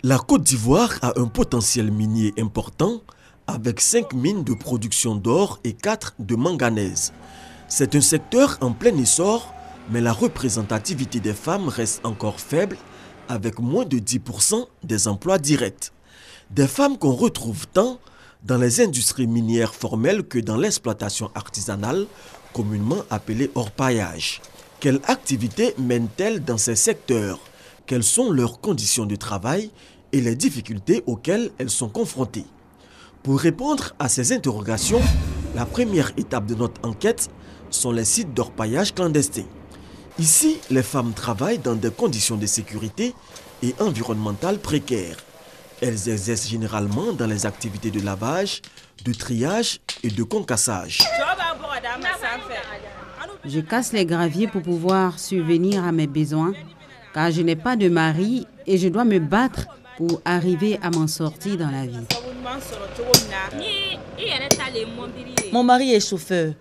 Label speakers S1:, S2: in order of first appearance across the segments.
S1: La Côte d'Ivoire a un potentiel minier important avec 5 mines de production d'or et 4 de manganèse. C'est un secteur en plein essor, mais la représentativité des femmes reste encore faible avec moins de 10% des emplois directs. Des femmes qu'on retrouve tant dans les industries minières formelles que dans l'exploitation artisanale, communément appelée orpaillage. Quelle activité mènent-elles dans ces secteurs? Quelles sont leurs conditions de travail et les difficultés auxquelles elles sont confrontées? Pour répondre à ces interrogations, la première étape de notre enquête sont les sites d'orpaillage clandestins. Ici, les femmes travaillent dans des conditions de sécurité et environnementales précaires. Elles exercent généralement dans les activités de lavage, de triage et de concassage.
S2: Je casse les graviers pour pouvoir subvenir à mes besoins, car je n'ai pas de mari et je dois me battre pour arriver à m'en sortir dans la vie.
S3: Mon mari est chauffeur.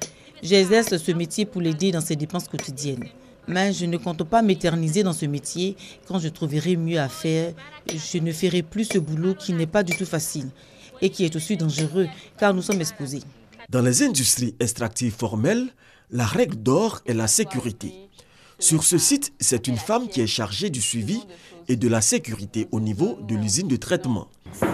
S3: J'exerce ce métier pour l'aider dans ses dépenses quotidiennes. Mais je ne compte pas m'éterniser dans ce métier. Quand je trouverai mieux à faire, je ne ferai plus ce boulot qui n'est pas du tout facile et qui est aussi dangereux car nous sommes exposés.
S1: Dans les industries extractives formelles, la règle d'or est la sécurité. Sur ce site, c'est une femme qui est chargée du suivi et de la sécurité au niveau de l'usine de traitement.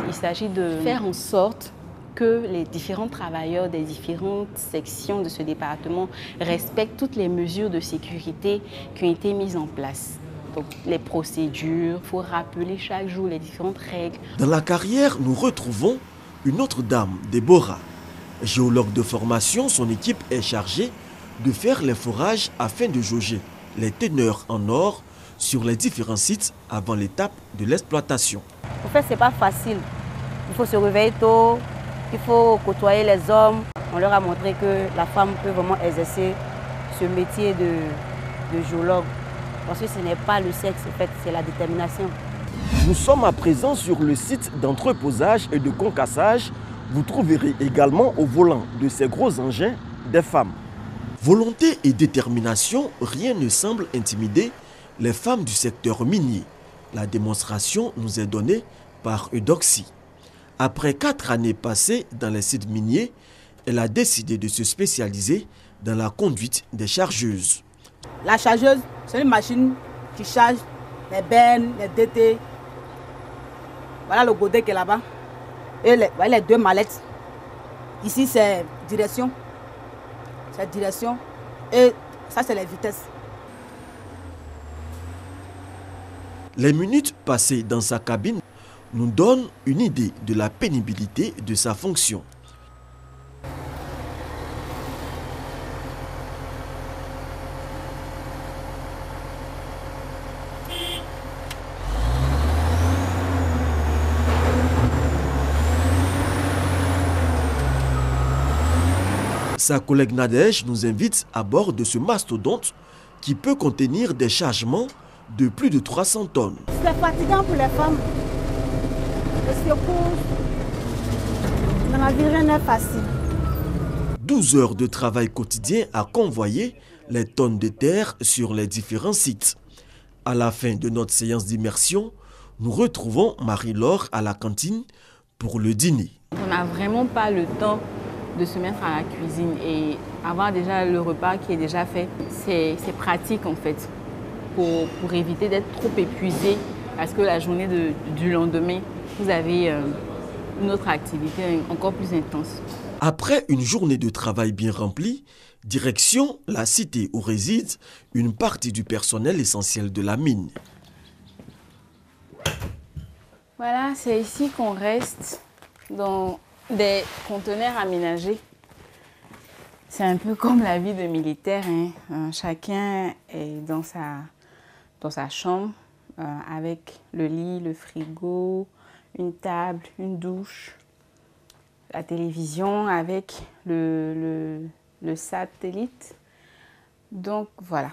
S4: Il s'agit de faire en sorte que les différents travailleurs des différentes sections de ce département respectent toutes les mesures de sécurité qui ont été mises en place. Donc les procédures, il faut rappeler chaque jour les différentes règles.
S1: Dans la carrière, nous retrouvons une autre dame, Déborah. Géologue de formation, son équipe est chargée de faire les forages afin de jauger les teneurs en or sur les différents sites avant l'étape de l'exploitation.
S4: En fait, ce n'est pas facile. Il faut se réveiller tôt, il faut côtoyer les hommes. On leur a montré que la femme peut vraiment exercer ce métier de géologue. Parce que ce n'est pas le sexe, en fait, c'est la détermination.
S1: Nous sommes à présent sur le site d'entreposage et de concassage. Vous trouverez également au volant de ces gros engins des femmes. Volonté et détermination, rien ne semble intimider les femmes du secteur minier. La démonstration nous est donnée par Eudoxie. Après 4 années passées dans les sites miniers, elle a décidé de se spécialiser dans la conduite des chargeuses.
S5: La chargeuse, c'est une machine qui charge les bennes, les DT. Voilà le godet qui est là-bas. Et les 2 mallettes. Ici, c'est direction. C'est direction. Et ça, c'est les vitesses.
S1: Les minutes passées dans sa cabine nous donnent une idée de la pénibilité de sa fonction. Sa collègue Nadège nous invite à bord de ce mastodonte qui peut contenir des chargements de plus de 300 tonnes.
S5: C'est fatigant pour les femmes. Le secours, dans la vie, rien n'est facile.
S1: 12 heures de travail quotidien à convoyer les tonnes de terre sur les différents sites. À la fin de notre séance d'immersion, nous retrouvons Marie-Laure à la cantine pour le dîner.
S4: On n'a vraiment pas le temps de se mettre à la cuisine et avoir déjà le repas qui est déjà fait. C'est pratique en fait pour éviter d'être trop épuisé parce que la journée du lendemain, vous avez une autre activité encore plus intense.
S1: Après une journée de travail bien remplie, direction la cité où réside une partie du personnel essentiel de la mine.
S4: Voilà, c'est ici qu'on reste dans des conteneurs aménagés. C'est un peu comme la vie de militaire, hein. Chacun est dans sa chambre avec le lit, le frigo, une table, une douche, la télévision avec le satellite. Donc voilà,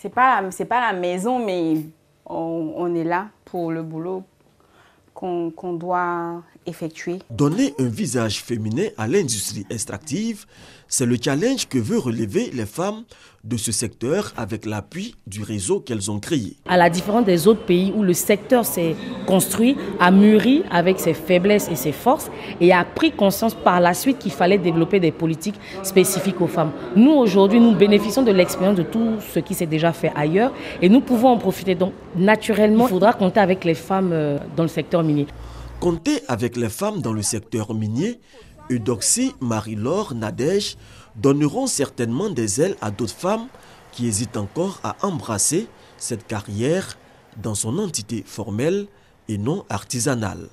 S4: c'est pas la maison, mais on est là pour le boulot qu'on doit effectuer.
S1: Donner un visage féminin à l'industrie extractive, c'est le challenge que veut relever les femmes de ce secteur avec l'appui du réseau qu'elles ont créé.
S6: À la différence des autres pays où le secteur s'est construit, a mûri avec ses faiblesses et ses forces et a pris conscience par la suite qu'il fallait développer des politiques spécifiques aux femmes. Nous, aujourd'hui, nous bénéficions de l'expérience de tout ce qui s'est déjà fait ailleurs et nous pouvons en profiter. Donc, naturellement, il faudra compter avec les femmes dans le secteur minier.
S1: Compter avec les femmes dans le secteur minier, Eudoxie, Marie-Laure, Nadège donneront certainement des ailes à d'autres femmes qui hésitent encore à embrasser cette carrière dans son entité formelle et non artisanale.